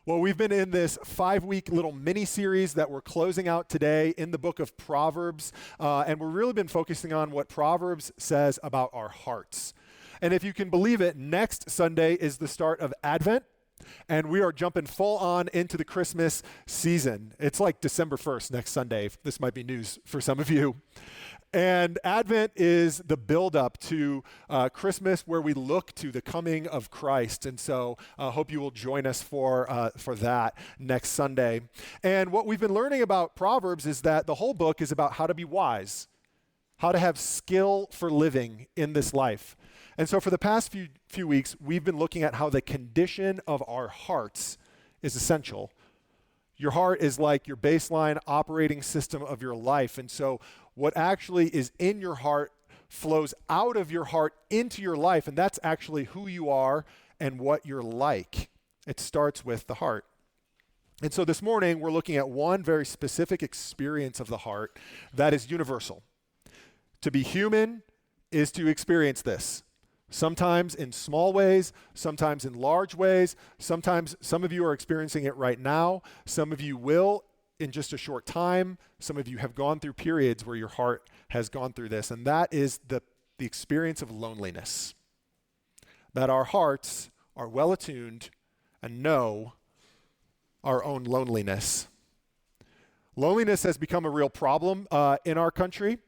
Well, we've been in this 5-week little mini series that we're closing out today in the book of Proverbs. And we've really been focusing on what Proverbs says about our hearts. And if you can believe it, next Sunday is the start of Advent. And we are jumping full on into the Christmas season. It's like December 1st, next Sunday. This might be news for some of you. And Advent is the build-up to Christmas, where we look to the coming of Christ. And so I hope you will join us for that next Sunday. And what we've been learning about Proverbs is that the whole book is about how to be wise, how to have skill for living in this life. And so for the past few weeks, we've been looking at how the condition of our hearts is essential. Your heart is like your baseline operating system of your life. And so what actually is in your heart flows out of your heart into your life. And that's actually who you are and what you're like. It starts with the heart. And so this morning, we're looking at one very specific experience of the heart that is universal. To be human is to experience this. Sometimes in small ways, sometimes in large ways. Sometimes some of you are experiencing it right now. Some of you will in just a short time. Some of you have gone through periods where your heart has gone through this. And that is the experience of loneliness. That our hearts are well attuned and know our own loneliness. Loneliness has become a real problem in our country.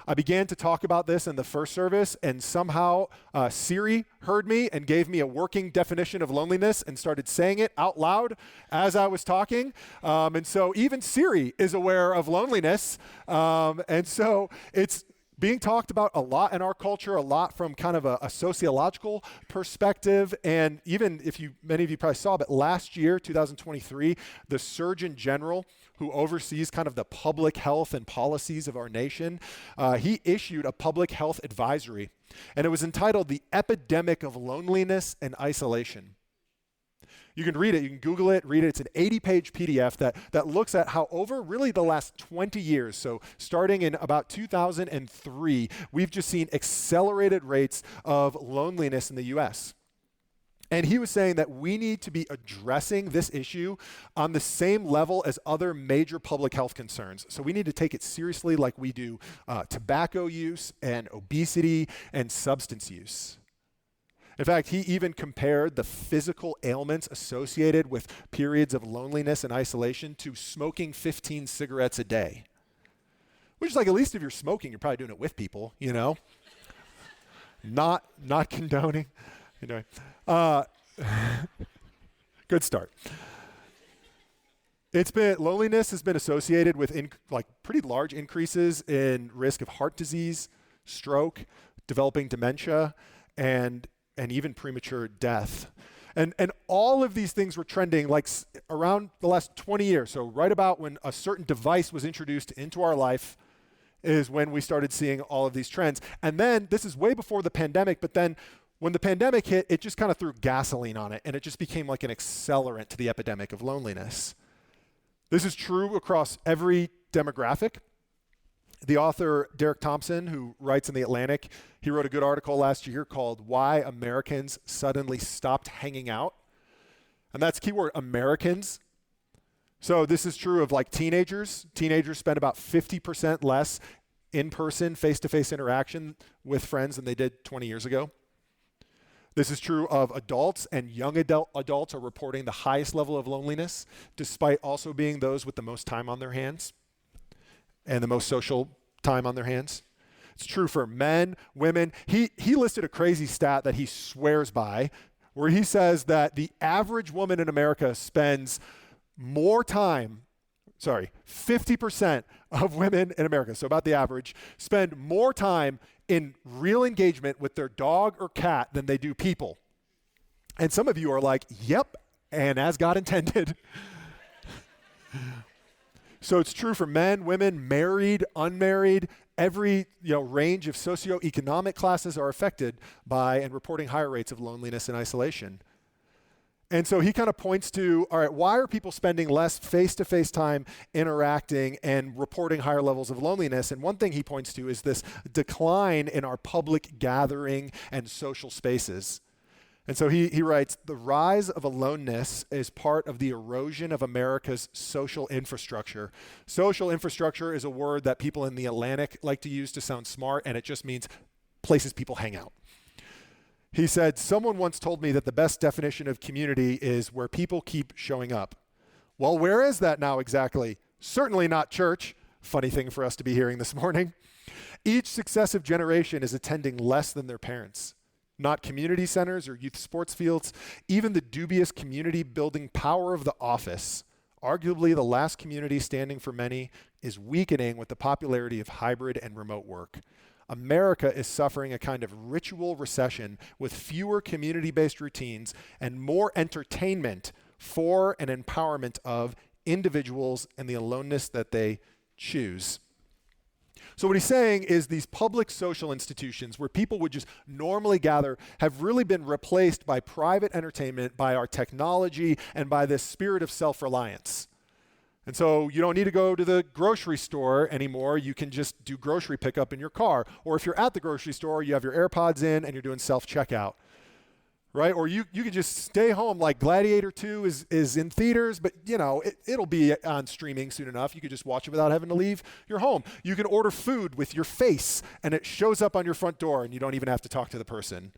I began to talk about this in the first service, and somehow Siri heard me and gave me a working definition of loneliness and started saying it out loud as I was talking. And so even Siri is aware of loneliness. And so it's being talked about a lot in our culture, a lot from kind of a sociological perspective. And even many of you probably saw, but last year, 2023, the Surgeon General, who oversees kind of the public health and policies of our nation, he issued a public health advisory. And it was entitled The Epidemic of Loneliness and Isolation. You can read it, you can Google it, read it. It's an 80-page PDF that looks at how over really the last 20 years, so starting in about 2003, we've just seen accelerated rates of loneliness in the U.S. And he was saying that we need to be addressing this issue on the same level as other major public health concerns. So we need to take it seriously like we do tobacco use and obesity and substance use. In fact, he even compared the physical ailments associated with periods of loneliness and isolation to smoking 15 cigarettes a day. Which is like, at least if you're smoking, you're probably doing it with people, you know? Not condoning. Anyway, good start. Loneliness has been associated with pretty large increases in risk of heart disease, stroke, developing dementia, and even premature death. And all of these things were trending like around the last 20 years. So right about when a certain device was introduced into our life is when we started seeing all of these trends. And then this is way before the pandemic, but then when the pandemic hit, it just kind of threw gasoline on it, and it just became like an accelerant to the epidemic of loneliness. This is true across every demographic. The author, Derek Thompson, who writes in The Atlantic, he wrote a good article last year called Why Americans Suddenly Stopped Hanging Out. And that's keyword Americans. So this is true of like teenagers. Teenagers spend about 50% less in-person, face-to-face interaction with friends than they did 20 years ago. This is true of adults, and young adults are reporting the highest level of loneliness, despite also being those with the most time on their hands and the most social time on their hands. It's true for men, women. He listed a crazy stat that he swears by, where he says that the average woman in America spends more time, 50% of women in America, so about the average, spend more time in real engagement with their dog or cat than they do people. And some of you are like, yep, and as God intended. So it's true for men, women, married, unmarried. Every range of socioeconomic classes are affected by and reporting higher rates of loneliness and isolation. And so he kind of points to, all right, why are people spending less face-to-face time interacting and reporting higher levels of loneliness? And one thing he points to is this decline in our public gathering and social spaces. And so he writes, the rise of aloneness is part of the erosion of America's social infrastructure. Social infrastructure is a word that people in the Atlantic like to use to sound smart, and it just means places people hang out. He said, someone once told me that the best definition of community is where people keep showing up. Well, where is that now exactly? Certainly not church. Funny thing for us to be hearing this morning. Each successive generation is attending less than their parents. Not community centers or youth sports fields, even the dubious community building power of the office. Arguably the last community standing for many is weakening with the popularity of hybrid and remote work. America is suffering a kind of ritual recession with fewer community-based routines and more entertainment for and empowerment of individuals and the aloneness that they choose. So what he's saying is these public social institutions where people would just normally gather have really been replaced by private entertainment, by our technology, and by this spirit of self-reliance. And so you don't need to go to the grocery store anymore. You can just do grocery pickup in your car. Or if you're at the grocery store, you have your AirPods in and you're doing self-checkout. Right? Or you can just stay home, like Gladiator 2 is in theaters, but it'll be on streaming soon enough. You could just watch it without having to leave your home. You can order food with your face and it shows up on your front door and you don't even have to talk to the person.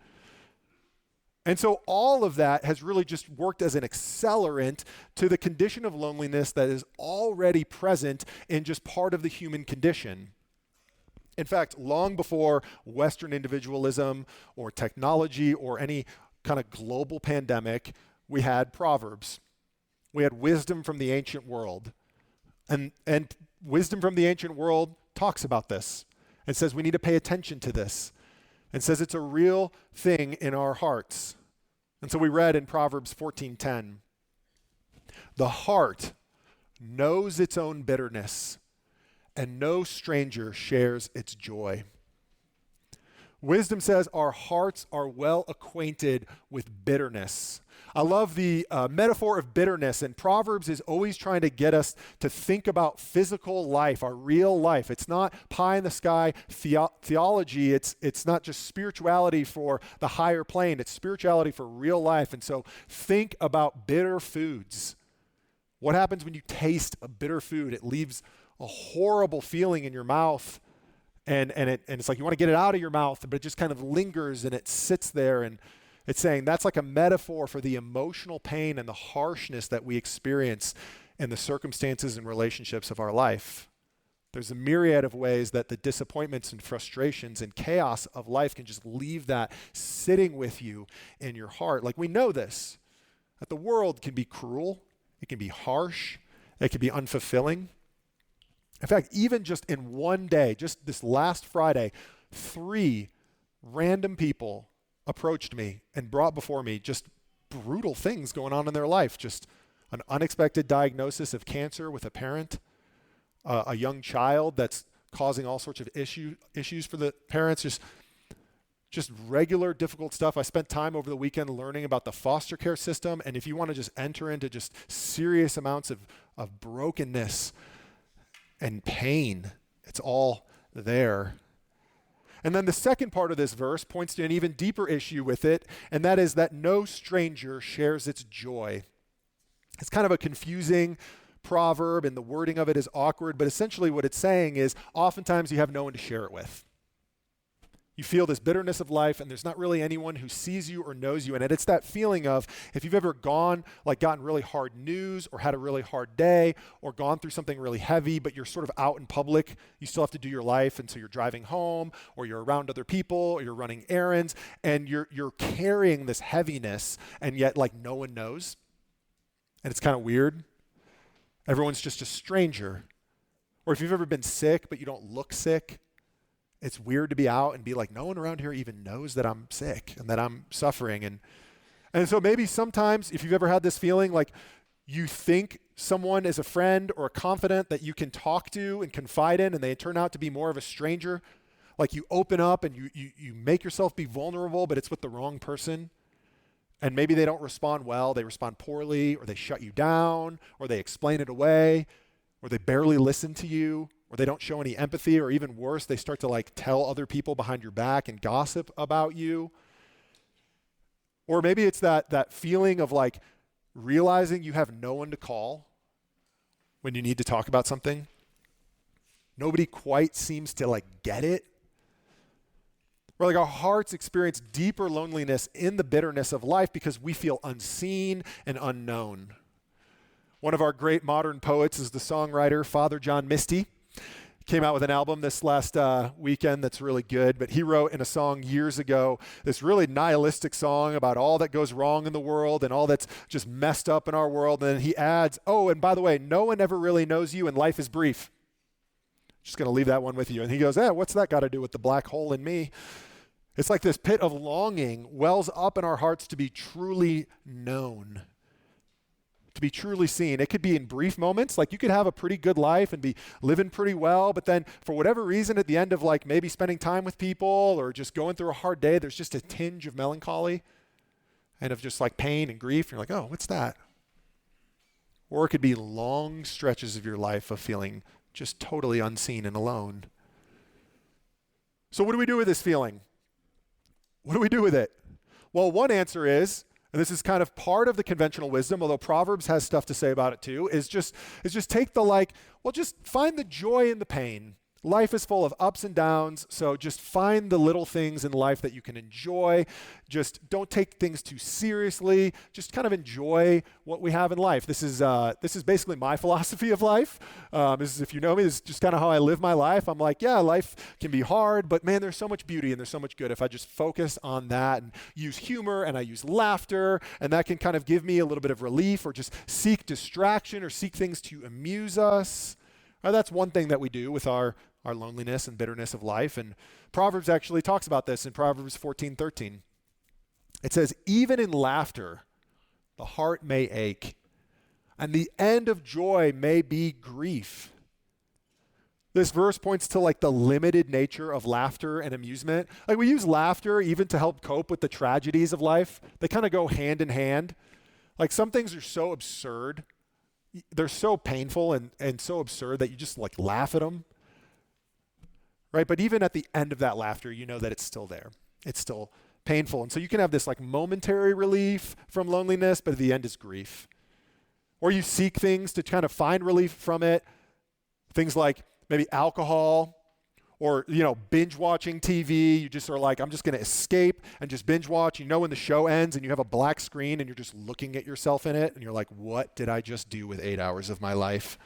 And so all of that has really just worked as an accelerant to the condition of loneliness that is already present in just part of the human condition. In fact, long before Western individualism or technology or any kind of global pandemic, we had Proverbs. We had wisdom from the ancient world. And wisdom from the ancient world talks about this and says we need to pay attention to this and says it's a real thing in our hearts. And so we read in Proverbs 14:10, the heart knows its own bitterness and no stranger shares its joy. Wisdom says our hearts are well acquainted with bitterness. I love the metaphor of bitterness, and Proverbs is always trying to get us to think about physical life, our real life. It's not pie in the sky theology. It's not just spirituality for the higher plane. It's spirituality for real life. And so think about bitter foods. What happens when you taste a bitter food? It leaves a horrible feeling in your mouth. And it's like you want to get it out of your mouth, but it just kind of lingers and it sits there. And it's saying that's like a metaphor for the emotional pain and the harshness that we experience in the circumstances and relationships of our life. There's a myriad of ways that the disappointments and frustrations and chaos of life can just leave that sitting with you in your heart. Like we know this, that the world can be cruel, it can be harsh, it can be unfulfilling. In fact, even just in one day, just this last Friday, 3 random people approached me and brought before me just brutal things going on in their life. Just an unexpected diagnosis of cancer with a parent, a young child that's causing all sorts of issues for the parents, just regular difficult stuff. I spent time over the weekend learning about the foster care system, and if you want to just enter into just serious amounts of brokenness and pain, it's all there. And then the second part of this verse points to an even deeper issue with it, and that is that no stranger shares its joy. It's kind of a confusing proverb, and the wording of it is awkward, but essentially what it's saying is oftentimes you have no one to share it with. You feel this bitterness of life, and there's not really anyone who sees you or knows you in it. It's that feeling of if you've ever gotten really hard news or had a really hard day or gone through something really heavy, but you're sort of out in public, you still have to do your life, and so you're driving home or you're around other people or you're running errands, and you're carrying this heaviness, and yet no one knows. And it's kind of weird. Everyone's just a stranger. Or if you've ever been sick, but you don't look sick, it's weird to be out and be like, no one around here even knows that I'm sick and that I'm suffering. And so maybe sometimes if you've ever had this feeling like you think someone is a friend or a confidant that you can talk to and confide in, and they turn out to be more of a stranger, like you open up and you make yourself be vulnerable, but it's with the wrong person. And maybe they don't respond well, they respond poorly, or they shut you down, or they explain it away, or they barely listen to you, or they don't show any empathy, or even worse, they start to tell other people behind your back and gossip about you. Or maybe it's that feeling of like realizing you have no one to call when you need to talk about something. Nobody quite seems to like get it. Or like our hearts experience deeper loneliness in the bitterness of life because we feel unseen and unknown. One of our great modern poets is the songwriter Father John Misty. Came out with an album this last weekend that's really good, but he wrote in a song years ago this really nihilistic song about all that goes wrong in the world and all that's just messed up in our world. And then he adds, oh, and by the way, no one ever really knows you and life is brief. Just going to leave that one with you. And he goes, what's that got to do with the black hole in me? It's like this pit of longing wells up in our hearts to be truly known, to be truly seen. It could be in brief moments, like you could have a pretty good life and be living pretty well, but then for whatever reason at the end of like maybe spending time with people or just going through a hard day, there's just a tinge of melancholy and of just like pain and grief. And you're like, oh, what's that? Or it could be long stretches of your life of feeling just totally unseen and alone. So what do we do with this feeling? What do we do with it? Well, one answer is, and this is kind of part of the conventional wisdom, although Proverbs has stuff to say about it too, is just take the just find the joy in the pain. Life is full of ups and downs, so just find the little things in life that you can enjoy. Just don't take things too seriously. Just kind of enjoy what we have in life. This is basically my philosophy of life. If you know me, this is just kind of how I live my life. I'm like, yeah, life can be hard, but man, there's so much beauty and there's so much good if I just focus on that and use humor and I use laughter, and that can kind of give me a little bit of relief, or just seek distraction or seek things to amuse us. That's one thing that we do with our loneliness and bitterness of life. And Proverbs actually talks about this in Proverbs 14:13. It says, even in laughter, the heart may ache, and the end of joy may be grief. This verse points to like the limited nature of laughter and amusement. Like we use laughter even to help cope with the tragedies of life. They kind of go hand in hand. Like some things are so absurd. They're so painful and so absurd that you just like laugh at them. Right? But even at the end of that laughter, you know that it's still there. It's still painful. And so you can have this like momentary relief from loneliness, but at the end is grief. Or you seek things to kind of find relief from it. Things like maybe alcohol or, binge watching TV. You just are like, I'm just going to escape and just binge watch. You know when the show ends and you have a black screen and you're just looking at yourself in it and you're like, what did I just do with 8 hours of my life?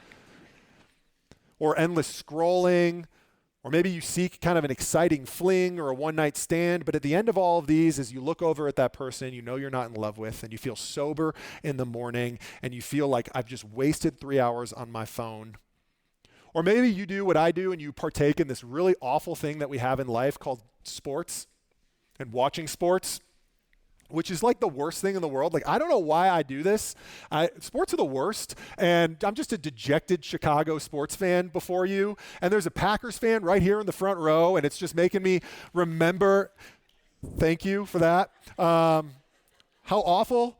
Or endless scrolling. Or maybe you seek kind of an exciting fling or a one-night stand, but at the end of all of these, as you look over at that person you know you're not in love with, and you feel sober in the morning, and you feel like I've just wasted 3 hours on my phone. Or maybe you do what I do and you partake in this really awful thing that we have in life called sports and watching sports, which is like the worst thing in the world. Like, I don't know why I do this. Sports are the worst, and I'm just a dejected Chicago sports fan before you, and there's a Packers fan right here in the front row, and it's just making me remember, thank you for that, how awful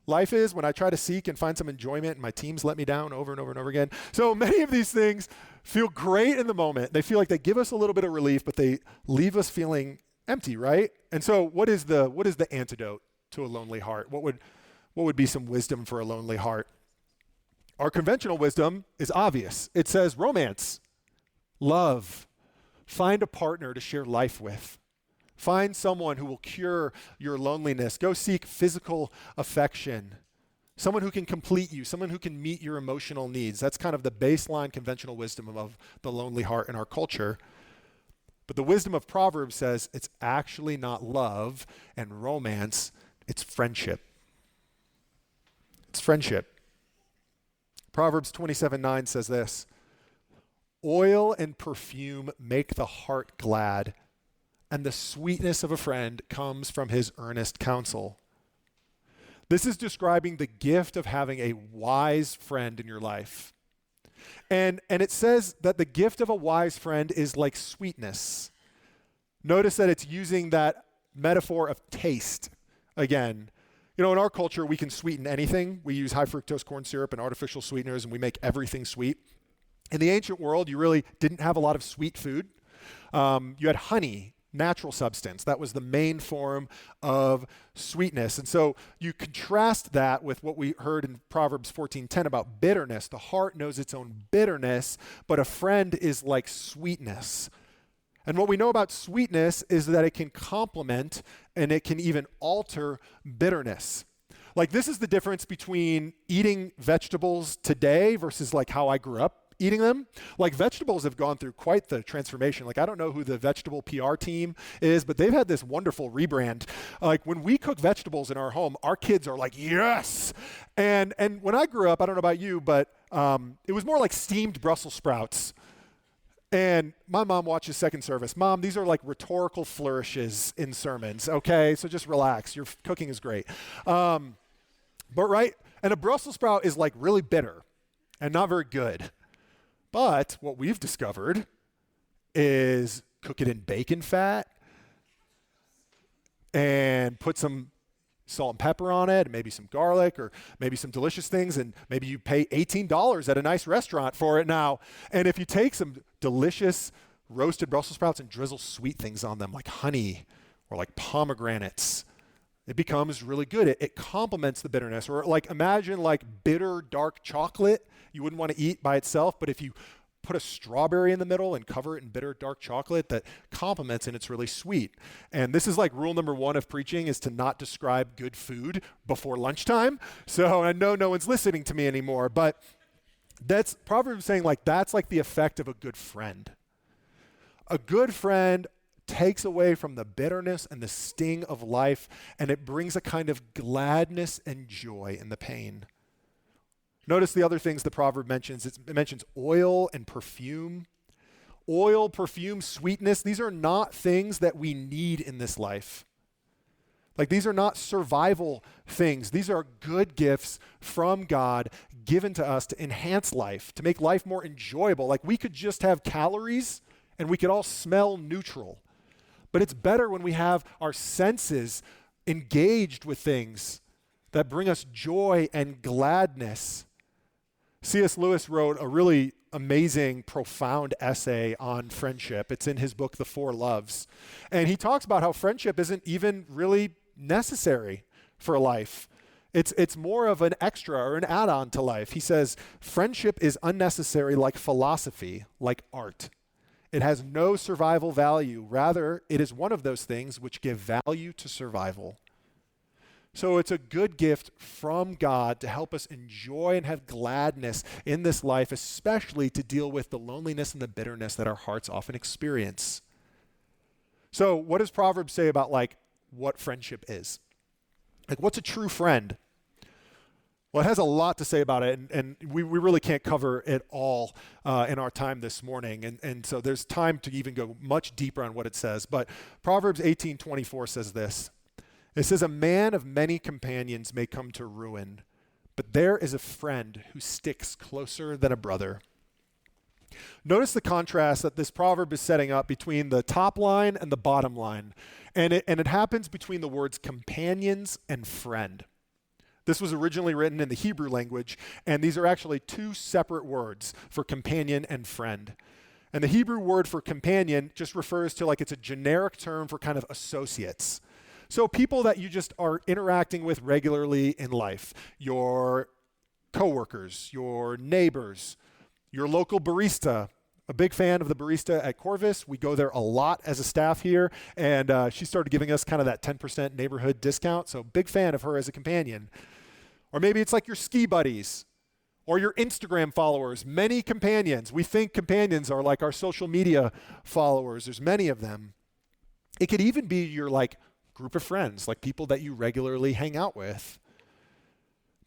life is when I try to seek and find some enjoyment, and my teams let me down over and over and over again. So many of these things feel great in the moment. They feel like they give us a little bit of relief, but they leave us feeling empty, right? And so what is the antidote to a lonely heart? What would be some wisdom for a lonely heart? Our conventional wisdom is obvious. It says romance, love, find a partner to share life with. Find someone who will cure your loneliness. Go seek physical affection. Someone who can complete you, someone who can meet your emotional needs. That's kind of the baseline conventional wisdom of the lonely heart in our culture. But the wisdom of Proverbs says it's actually not love and romance, it's friendship. It's friendship. Proverbs 27:9 says this, oil and perfume make the heart glad, and the sweetness of a friend comes from his earnest counsel. This is describing the gift of having a wise friend in your life. And it says that the gift of a wise friend is like sweetness. Notice that it's using that metaphor of taste again. In our culture, we can sweeten anything. We use high fructose corn syrup and artificial sweeteners, and we make everything sweet. In the ancient world, you really didn't have a lot of sweet food. You had honey natural substance. That was the main form of sweetness. And so you contrast that with what we heard in Proverbs 14:10 about bitterness. The heart knows its own bitterness, but a friend is like sweetness. And what we know about sweetness is that it can complement and it can even alter bitterness. Like, this is the difference between eating vegetables today versus like how I grew up eating them. Like, vegetables have gone through quite the transformation. Like, I don't know who the vegetable PR team is, but they've had this wonderful rebrand. Like, when we cook vegetables in our home, our kids are like, yes. And when I grew up, I don't know about you, but it was more like steamed Brussels sprouts. And my mom watches second service. Mom, these are like rhetorical flourishes in sermons, okay? So just relax. Your cooking is great. But right? And a Brussels sprout is like really bitter and not very good. But what we've discovered is cook it in bacon fat and put some salt and pepper on it, and maybe some garlic or maybe some delicious things, and maybe you pay $18 at a nice restaurant for it now. And if you take some delicious roasted Brussels sprouts and drizzle sweet things on them like honey or like pomegranates, it becomes really good. It complements the bitterness. Or like, imagine like bitter dark chocolate you wouldn't want to eat by itself, but if you put a strawberry in the middle and cover it in bitter dark chocolate, that complements and it's really sweet. And this is like rule number 1 of preaching, is to not describe good food before lunchtime. So I know no one's listening to me anymore, but that's Proverbs saying like that's like the effect of a good friend. A good friend takes away from the bitterness and the sting of life, and it brings a kind of gladness and joy in the pain. Notice the other things the proverb mentions. It mentions oil and perfume. Oil, perfume, sweetness, these are not things that we need in this life. Like, these are not survival things. These are good gifts from God given to us to enhance life, to make life more enjoyable. Like, we could just have calories and we could all smell neutral. But it's better when we have our senses engaged with things that bring us joy and gladness. C.S. Lewis wrote a really amazing, profound essay on friendship. It's in his book, The Four Loves. And he talks about how friendship isn't even really necessary for life. It's more of an extra or an add-on to life. He says, friendship is unnecessary like philosophy, like art. It has no survival value. Rather, it is one of those things which give value to survival. So it's a good gift from God to help us enjoy and have gladness in this life, especially to deal with the loneliness and the bitterness that our hearts often experience. So what does Proverbs say about like what friendship is? Like, what's a true friend? Well, it has a lot to say about it, and we really can't cover it all in our time this morning. And so there's time to even go much deeper on what it says. But Proverbs 18:24 says this. It says, a man of many companions may come to ruin, but there is a friend who sticks closer than a brother. Notice the contrast that this proverb is setting up between the top line and the bottom line. And it happens between the words companions and friend. This was originally written in the Hebrew language, and these are actually two separate words for companion and friend. And the Hebrew word for companion just refers to like it's a generic term for kind of associates. So people that you just are interacting with regularly in life, your coworkers, your neighbors, your local barista. A big fan of the barista at Corvus. We go there a lot as a staff here, and she started giving us kind of that 10% neighborhood discount, so big fan of her as a companion. Or maybe it's like your ski buddies or your Instagram followers, many companions. We think companions are like our social media followers. There's many of them. It could even be your like group of friends, like people that you regularly hang out with.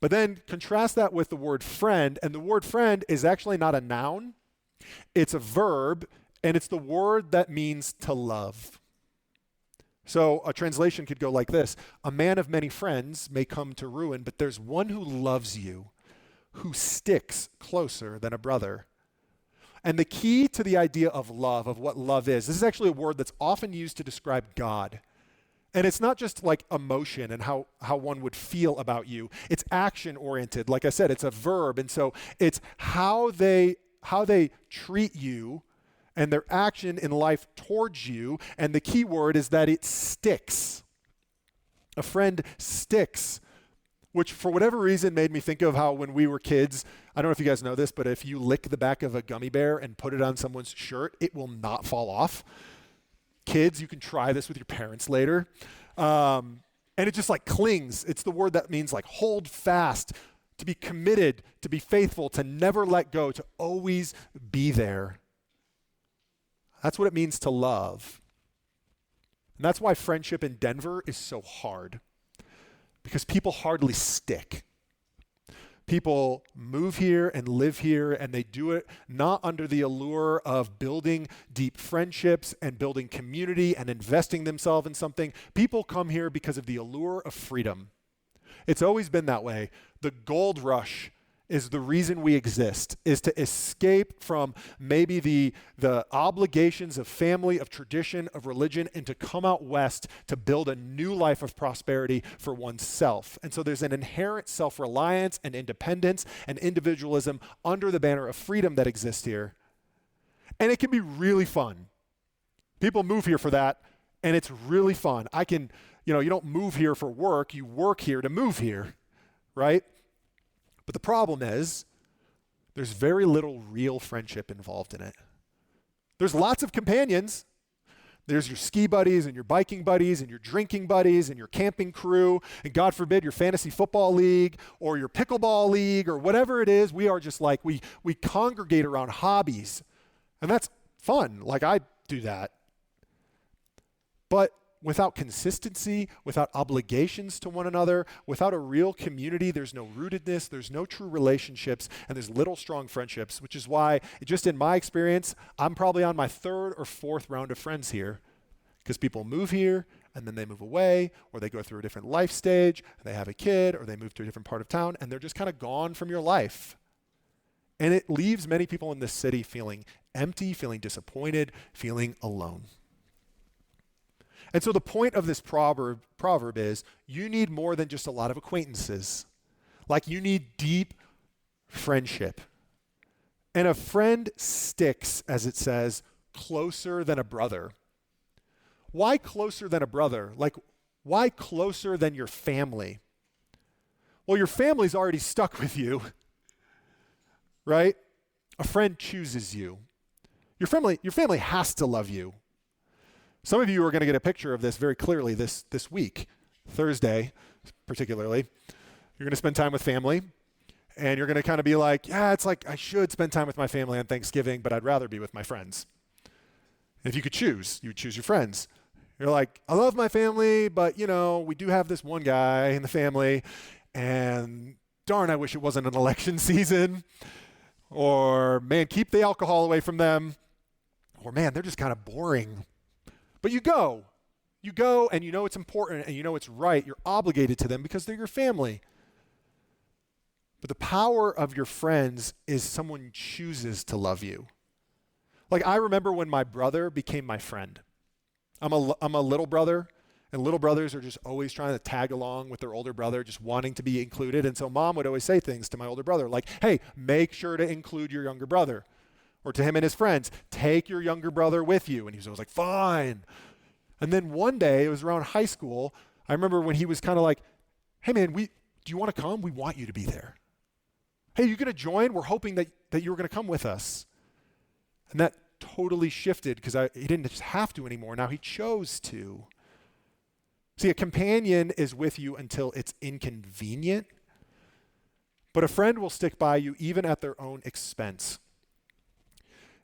But then contrast that with the word friend, and the word friend is actually not a noun. It's a verb, and it's the word that means to love. So a translation could go like this: a man of many friends may come to ruin, but there's one who loves you, who sticks closer than a brother. And the key to the idea of love, of what love is, this is actually a word that's often used to describe God. And it's not just like emotion and how one would feel about you. It's action-oriented. Like I said, it's a verb. And so it's how they treat you and their action in life towards you. And the key word is that it sticks. A friend sticks, which for whatever reason made me think of how when we were kids, I don't know if you guys know this, but if you lick the back of a gummy bear and put it on someone's shirt, it will not fall off. Kids, you can try this with your parents later. And it just like clings. It's the word that means like hold fast, to be committed, to be faithful, to never let go, to always be there. That's what it means to love. And that's why friendship in Denver is so hard, because people hardly stick. People move here and live here, and they do it not under the allure of building deep friendships and building community and investing themselves in something. People come here because of the allure of freedom. It's always been that way. The gold rush is the reason we exist, is to escape from maybe the obligations of family, of tradition, of religion, and to come out west to build a new life of prosperity for oneself. And so there's an inherent self-reliance and independence and individualism under the banner of freedom that exists here. And it can be really fun. People move here for that, and it's really fun. You don't move here for work, you work here to move here, right? But the problem is, there's very little real friendship involved in it. There's lots of companions. There's your ski buddies and your biking buddies and your drinking buddies and your camping crew, and God forbid your fantasy football league or your pickleball league or whatever it is. We are just like, we congregate around hobbies, and that's fun. Like I do that. But without consistency, without obligations to one another, without a real community, there's no rootedness, there's no true relationships, and there's little strong friendships, which is why, just in my experience, I'm probably on my third or fourth round of friends here, because people move here, and then they move away, or they go through a different life stage, and they have a kid, or they move to a different part of town, and they're just kind of gone from your life. And it leaves many people in this city feeling empty, feeling disappointed, feeling alone. And so the point of this proverb is you need more than just a lot of acquaintances. Like you need deep friendship. And a friend sticks, as it says, closer than a brother. Why closer than a brother? Like, why closer than your family? Well, your family's already stuck with you, right? A friend chooses you. Your family has to love you. Some of you are going to get a picture of this very clearly this week, Thursday particularly. You're going to spend time with family, and you're going to kind of be like, yeah, it's like I should spend time with my family on Thanksgiving, but I'd rather be with my friends. If you could choose, you would choose your friends. You're like, I love my family, but we do have this one guy in the family, and darn, I wish it wasn't an election season. Or, man, keep the alcohol away from them. Or, man, they're just kind of boring. But you go and you know it's important and you know it's right. You're obligated to them because they're your family. But the power of your friends is someone chooses to love you. Like I remember when my brother became my friend. I'm a little brother, and little brothers are just always trying to tag along with their older brother, just wanting to be included. And so mom would always say things to my older brother like, hey, make sure to include your younger brother. Or to him and his friends, take your younger brother with you. And he was always like, fine. And then one day, it was around high school, I remember when he was kind of like, hey man, do you want to come? We want you to be there. Hey, you going to join? We're hoping that you were going to come with us. And that totally shifted because he didn't just have to anymore. Now he chose to. See, a companion is with you until it's inconvenient, but a friend will stick by you even at their own expense.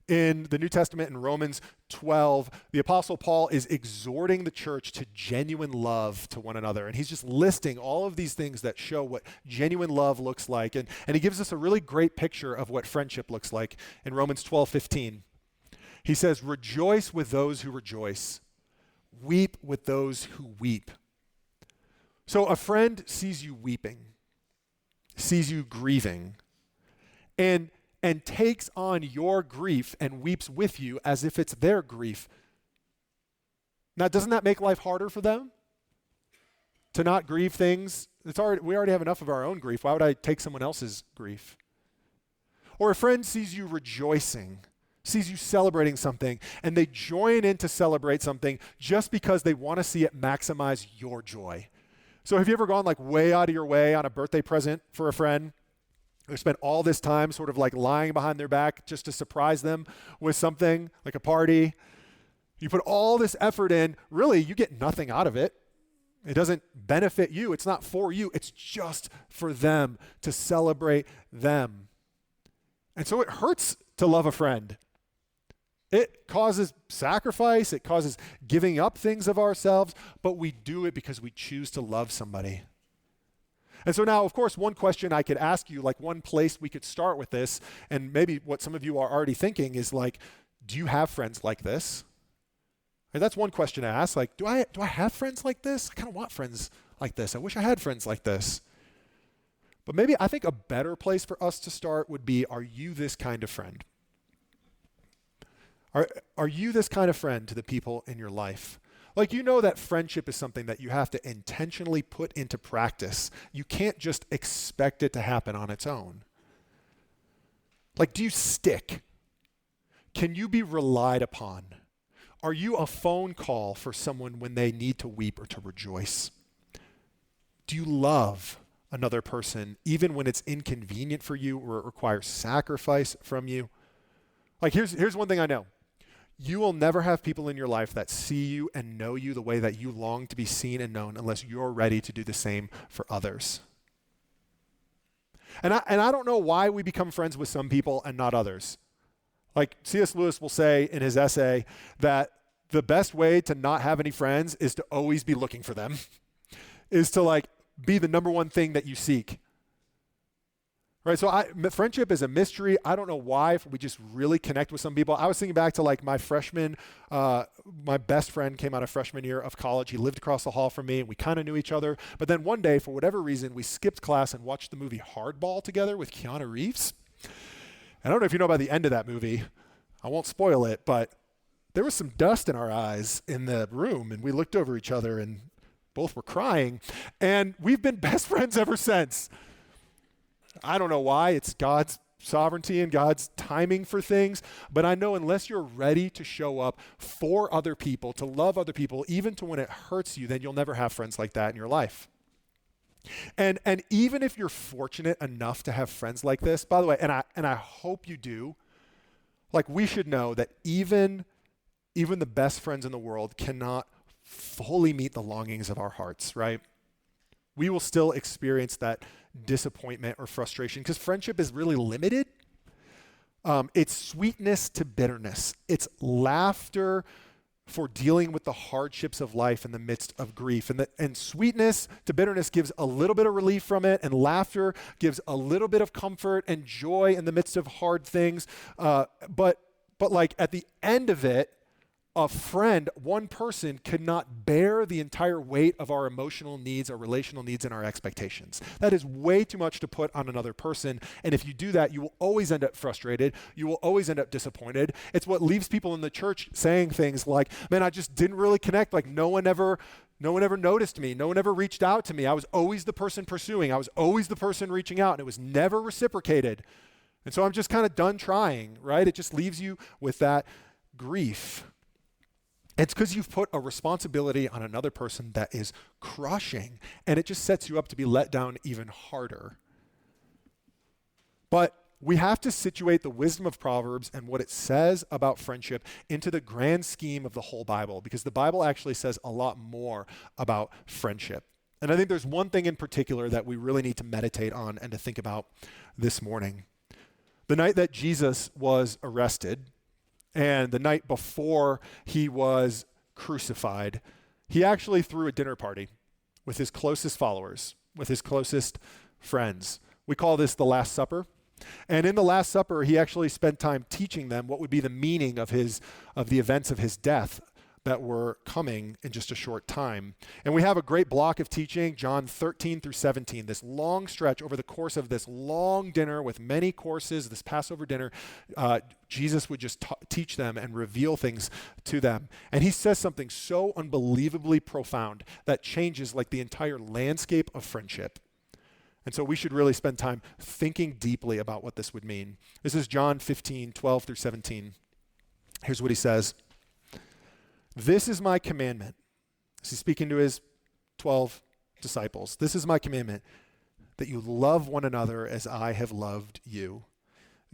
In the New Testament, in Romans 12, the Apostle Paul is exhorting the church to genuine love to one another. And he's just listing all of these things that show what genuine love looks like. And he gives us a really great picture of what friendship looks like in Romans 12:15. He says, rejoice with those who rejoice. Weep with those who weep. So a friend sees you weeping, sees you grieving, and takes on your grief and weeps with you as if it's their grief. Now, doesn't that make life harder for them? To not grieve things? We already have enough of our own grief. Why would I take someone else's grief? Or a friend sees you rejoicing sees you celebrating something, and they join in to celebrate something just because they want to see it maximize your joy. So have you ever gone like way out of your way on a birthday present for a friend? Or spent all this time sort of like lying behind their back just to surprise them with something like a party? You put all this effort in, really you get nothing out of it. It doesn't benefit you. It's not for you. It's just for them, to celebrate them. And so it hurts to love a friend. It causes sacrifice. It causes giving up things of ourselves, but we do it because we choose to love somebody. And so now, of course, one question I could ask you, like one place we could start with this, and maybe what some of you are already thinking is like, do you have friends like this? And that's one question to ask. Like, do I have friends like this? I kind of want friends like this. I wish I had friends like this. But maybe I think a better place for us to start would be, are you this kind of friend? Are you this kind of friend to the people in your life? Like, you know that friendship is something that you have to intentionally put into practice. You can't just expect it to happen on its own. Like, do you stick? Can you be relied upon? Are you a phone call for someone when they need to weep or to rejoice? Do you love another person even when it's inconvenient for you or it requires sacrifice from you? Like, here's one thing I know. You will never have people in your life that see you and know you the way that you long to be seen and known unless you're ready to do the same for others. And I don't know why we become friends with some people and not others. Like C.S. Lewis will say in his essay that the best way to not have any friends is to always be looking for them, is to like be the number one thing that you seek. Right, so friendship is a mystery. I don't know why we just really connect with some people. I was thinking back to like my best friend came out of freshman year of college. He lived across the hall from me, and we kind of knew each other. But then one day, for whatever reason, we skipped class and watched the movie Hardball together with Keanu Reeves. I don't know if you know about the end of that movie. I won't spoil it, but there was some dust in our eyes in the room, and we looked over each other, and both were crying. And we've been best friends ever since. I don't know why. It's God's sovereignty and God's timing for things. But I know unless you're ready to show up for other people, to love other people, even to when it hurts you, then you'll never have friends like that in your life. And even if you're fortunate enough to have friends like this, by the way, and I hope you do, like we should know that even the best friends in the world cannot fully meet the longings of our hearts, right? We will still experience that disappointment or frustration because friendship is really limited. It's sweetness to bitterness. It's laughter for dealing with the hardships of life in the midst of grief. And sweetness to bitterness gives a little bit of relief from it, and laughter gives a little bit of comfort and joy in the midst of hard things. But like at the end of it, a friend, one person, could not bear the entire weight of our emotional needs, our relational needs, and our expectations. That is way too much to put on another person. And if you do that, you will always end up frustrated. You will always end up disappointed. It's what leaves people in the church saying things like, man, I just didn't really connect. Like no one ever noticed me. No one ever reached out to me. I was always the person pursuing. I was always the person reaching out, and it was never reciprocated. And so I'm just kind of done trying, right? It just leaves you with that grief. It's because you've put a responsibility on another person that is crushing, and it just sets you up to be let down even harder. But we have to situate the wisdom of Proverbs and what it says about friendship into the grand scheme of the whole Bible, because the Bible actually says a lot more about friendship. And I think there's one thing in particular that we really need to meditate on and to think about this morning. The night that Jesus was arrested, and the night before he was crucified, he actually threw a dinner party with his closest followers, with his closest friends. We call this the Last Supper. And in the Last Supper, he actually spent time teaching them what would be the meaning of the events of his death that were coming in just a short time. And we have a great block of teaching, John 13 through 17, this long stretch over the course of this long dinner with many courses, this Passover dinner. Jesus would just teach them and reveal things to them. And he says something so unbelievably profound that changes like the entire landscape of friendship. And so we should really spend time thinking deeply about what this would mean. This is John 15, 12 through 17. Here's what he says. This is my commandment. He's speaking to his 12 disciples. This is my commandment, that you love one another as I have loved you.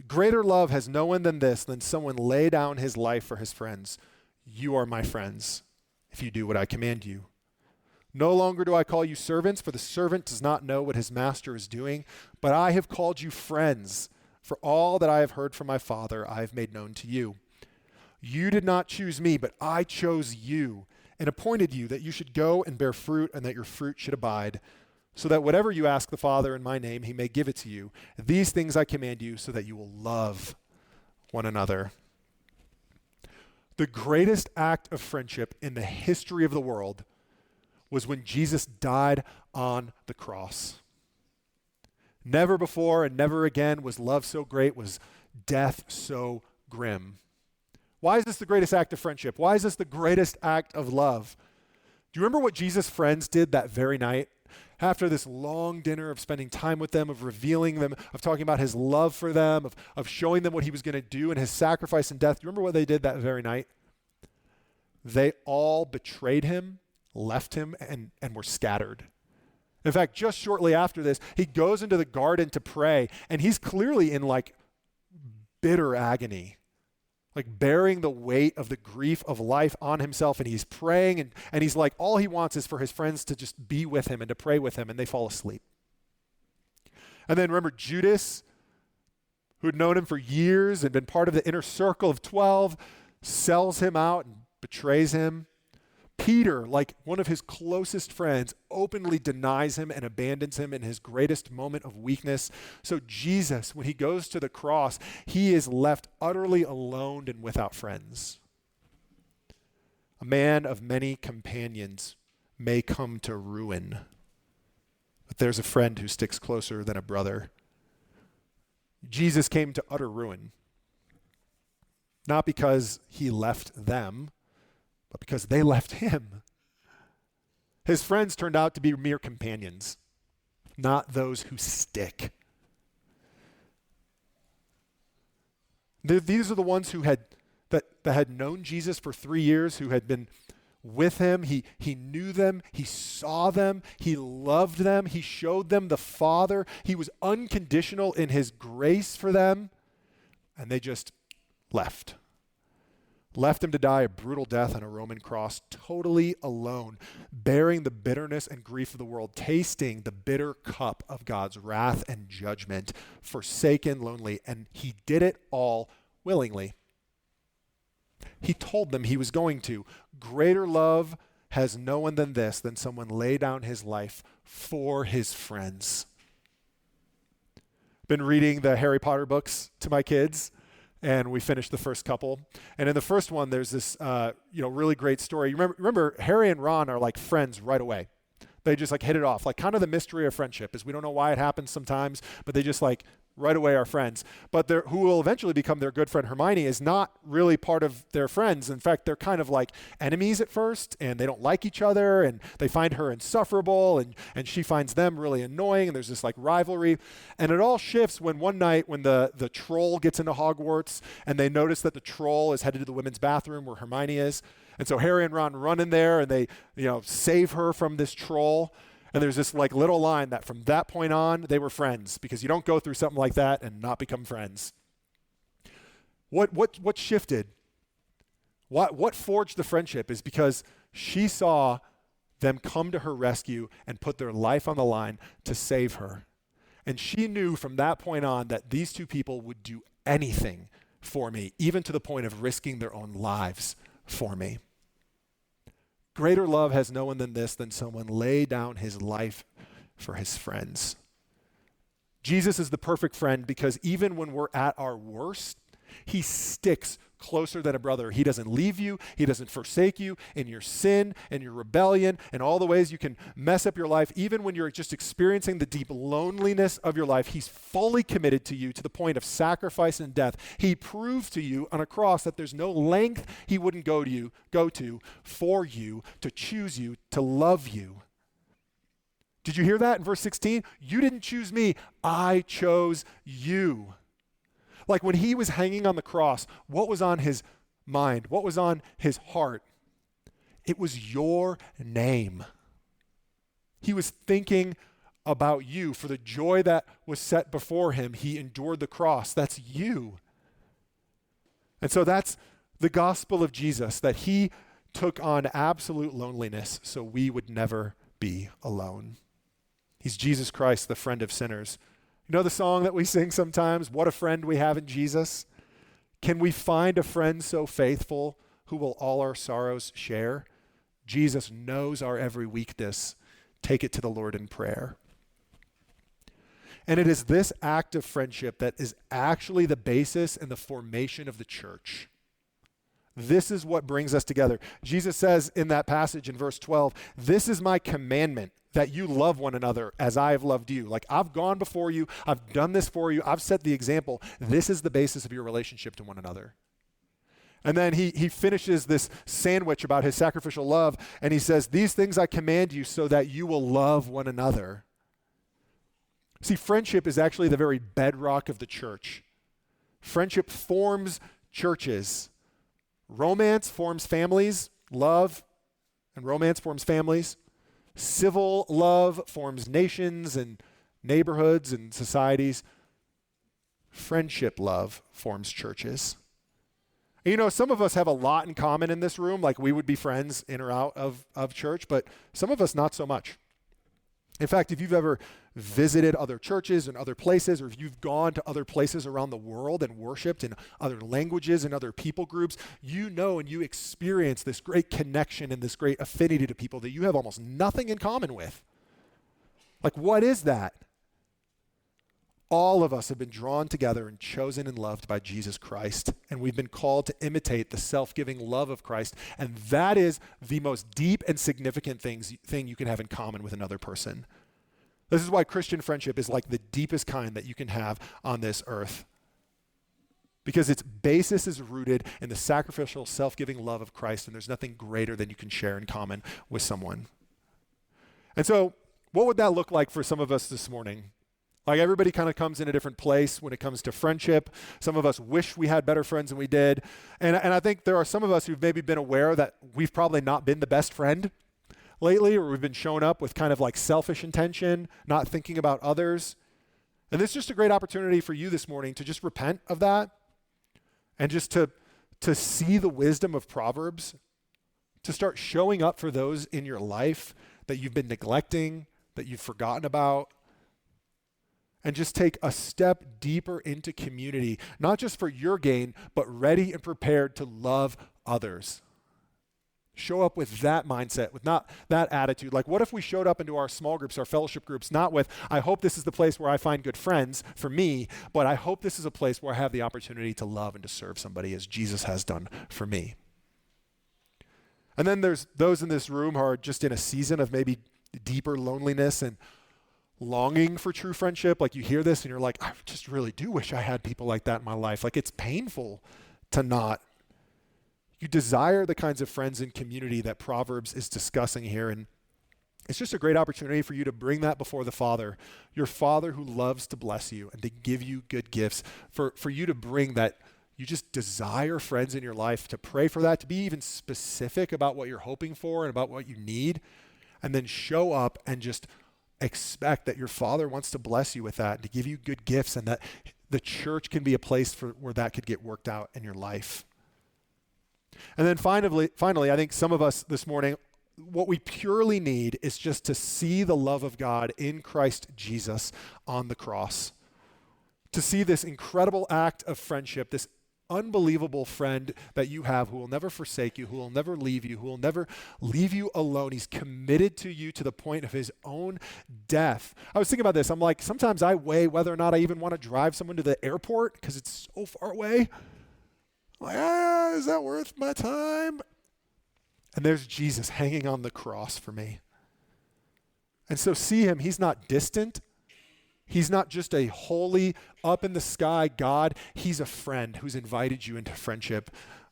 Greater love has no one than this, than someone lay down his life for his friends. You are my friends if you do what I command you. No longer do I call you servants, for the servant does not know what his master is doing, but I have called you friends, for all that I have heard from my Father I have made known to you. You did not choose me, but I chose you and appointed you that you should go and bear fruit and that your fruit should abide, so that whatever you ask the Father in my name, he may give it to you. These things I command you so that you will love one another. The greatest act of friendship in the history of the world was when Jesus died on the cross. Never before and never again was love so great, was death so grim. Why is this the greatest act of friendship? Why is this the greatest act of love? Do you remember what Jesus' friends did that very night? After this long dinner of spending time with them, of revealing them, of talking about his love for them, of showing them what he was going to do in his sacrifice and death, do you remember what they did that very night? They all betrayed him, left him, and were scattered. In fact, just shortly after this, he goes into the garden to pray, and he's clearly in like bitter agony, like bearing the weight of the grief of life on himself, and he's praying, and he's like, all he wants is for his friends to just be with him and to pray with him, and they fall asleep. And then remember Judas, who had known him for years and been part of the inner circle of 12, sells him out and betrays him. Peter, like one of his closest friends, openly denies him and abandons him in his greatest moment of weakness. So Jesus, when he goes to the cross, he is left utterly alone and without friends. A man of many companions may come to ruin, but there's a friend who sticks closer than a brother. Jesus came to utter ruin, not because he left them, but because they left him. His friends turned out to be mere companions, not those who stick. These are the ones who had known Jesus for 3 years, who had been with him. He knew them, he saw them, he loved them, he showed them the Father. He was unconditional in his grace for them, and they just left him to die a brutal death on a Roman cross, totally alone, bearing the bitterness and grief of the world, tasting the bitter cup of God's wrath and judgment, forsaken, lonely, and he did it all willingly. He told them he was going to. Greater love has no one than this, than someone lay down his life for his friends. Been reading the Harry Potter books to my kids, and we finished the first couple. And in the first one, there's this really great story. You remember Harry and Ron are like friends right away. They just like hit it off. Like kind of the mystery of friendship is we don't know why it happens sometimes, but they just like right away are friends. But who will eventually become their good friend Hermione is not really part of their friends. In fact, they're kind of like enemies at first, and they don't like each other, and they find her insufferable, and she finds them really annoying, and there's this like rivalry. And it all shifts when one night when the troll gets into Hogwarts, and they notice that the troll is headed to the women's bathroom where Hermione is. And so Harry and Ron run in there, and they save her from this troll. And there's this like little line that from that point on, they were friends, because you don't go through something like that and not become friends. What shifted? What forged the friendship is because she saw them come to her rescue and put their life on the line to save her. And she knew from that point on that these two people would do anything for me, even to the point of risking their own lives for me. Greater love has no one than this, than someone lay down his life for his friends. Jesus is the perfect friend because even when we're at our worst, he sticks closer than a brother. He doesn't leave you. He doesn't forsake you in your sin and your rebellion and all the ways you can mess up your life. Even when you're just experiencing the deep loneliness of your life, he's fully committed to you to the point of sacrifice and death. He proved to you on a cross that there's no length he wouldn't go to for you, to choose you, to love you. Did you hear that in verse 16? You didn't choose me, I chose you. Like when he was hanging on the cross, what was on his mind? What was on his heart? It was your name. He was thinking about you. For the joy that was set before him, he endured the cross. That's you. And so that's the gospel of Jesus, that he took on absolute loneliness so we would never be alone. He's Jesus Christ, the friend of sinners. You know the song that we sing sometimes, "What a friend we have in Jesus"? Can we find a friend so faithful who will all our sorrows share? Jesus knows our every weakness. Take it to the Lord in prayer. And it is this act of friendship that is actually the basis and the formation of the church. This is what brings us together. Jesus says in that passage in verse 12, "This is my commandment, that you love one another as I have loved you." Like, I've gone before you, I've done this for you, I've set the example. This is the basis of your relationship to one another. And then he finishes this sandwich about his sacrificial love, and he says, "These things I command you so that you will love one another." See, friendship is actually the very bedrock of the church. Friendship forms churches. Romance forms families. Love and romance forms families. Civil love forms nations and neighborhoods and societies. Friendship love forms churches. And you know, some of us have a lot in common in this room, like we would be friends in or out of church, but some of us not so much. In fact, if you've ever visited other churches and other places, or if you've gone to other places around the world and worshiped in other languages and other people groups, you know and you experience this great connection and this great affinity to people that you have almost nothing in common with. Like, what is that? All of us have been drawn together and chosen and loved by Jesus Christ, and we've been called to imitate the self-giving love of Christ, and that is the most deep and significant thing you can have in common with another person. This is why Christian friendship is like the deepest kind that you can have on this earth, because its basis is rooted in the sacrificial, self-giving love of Christ, and there's nothing greater than you can share in common with someone. And so, what would that look like for some of us this morning? Like, everybody kind of comes in a different place when it comes to friendship. Some of us wish we had better friends than we did. And I think there are some of us who've maybe been aware that we've probably not been the best friend lately, or we've been showing up with kind of like selfish intention, not thinking about others. And this is just a great opportunity for you this morning to just repent of that and just to see the wisdom of Proverbs, to start showing up for those in your life that you've been neglecting, that you've forgotten about, and just take a step deeper into community, not just for your gain, but ready and prepared to love others. Show up with that mindset, with not that attitude. Like, what if we showed up into our small groups, our fellowship groups, not with, I hope this is the place where I find good friends for me, but I hope this is a place where I have the opportunity to love and to serve somebody as Jesus has done for me. And then there's those in this room who are just in a season of maybe deeper loneliness and longing for true friendship. Like, you hear this and you're like, I just really do wish I had people like that in my life. Like, it's painful to not. You desire the kinds of friends and community that Proverbs is discussing here. And it's just a great opportunity for you to bring that before the Father, your Father who loves to bless you and to give you good gifts, for you to bring that. You just desire friends in your life, to pray for that, to be even specific about what you're hoping for and about what you need, and then show up and just expect that your Father wants to bless you with that and to give you good gifts, and that the church can be a place where that could get worked out in your life. And then finally, I think some of us this morning, what we purely need is just to see the love of God in Christ Jesus on the cross. To see this incredible act of friendship, this unbelievable friend that you have who will never forsake you, who will never leave you, who will never leave you alone. He's committed to you to the point of his own death. I was thinking about this. I'm like, sometimes I weigh whether or not I even want to drive someone to the airport because it's so far away. I'm like, is that worth my time? And there's Jesus hanging on the cross for me. And so see him. He's not distant. He's not just a holy, up in the sky God. He's a friend who's invited you into friendship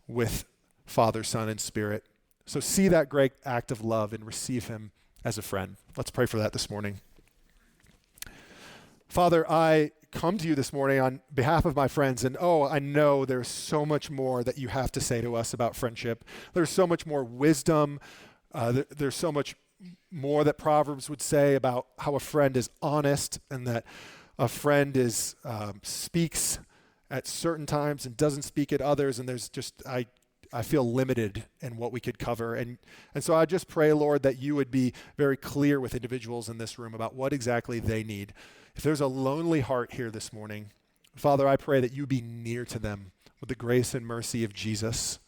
with Father, Son, and Spirit. So see that great act of love and receive him as a friend. Let's pray for that this morning. Father, I come to you this morning on behalf of my friends, and I know there's so much more that you have to say to us about friendship. There's so much more wisdom. There's so much more that Proverbs would say about how a friend is honest and that a friend is speaks at certain times and doesn't speak at others. And there's just, I feel limited in what we could cover. And so I just pray, Lord, that you would be very clear with individuals in this room about what exactly they need. If there's a lonely heart here this morning, Father, I pray that you be near to them with the grace and mercy of Jesus,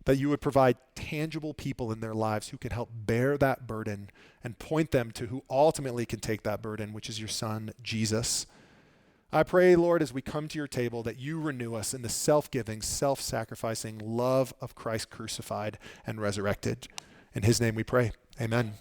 that you would provide tangible people in their lives who can help bear that burden and point them to who ultimately can take that burden, which is your Son, Jesus. I pray, Lord, as we come to your table, that you renew us in the self-giving, self-sacrificing love of Christ crucified and resurrected. In his name we pray. Amen.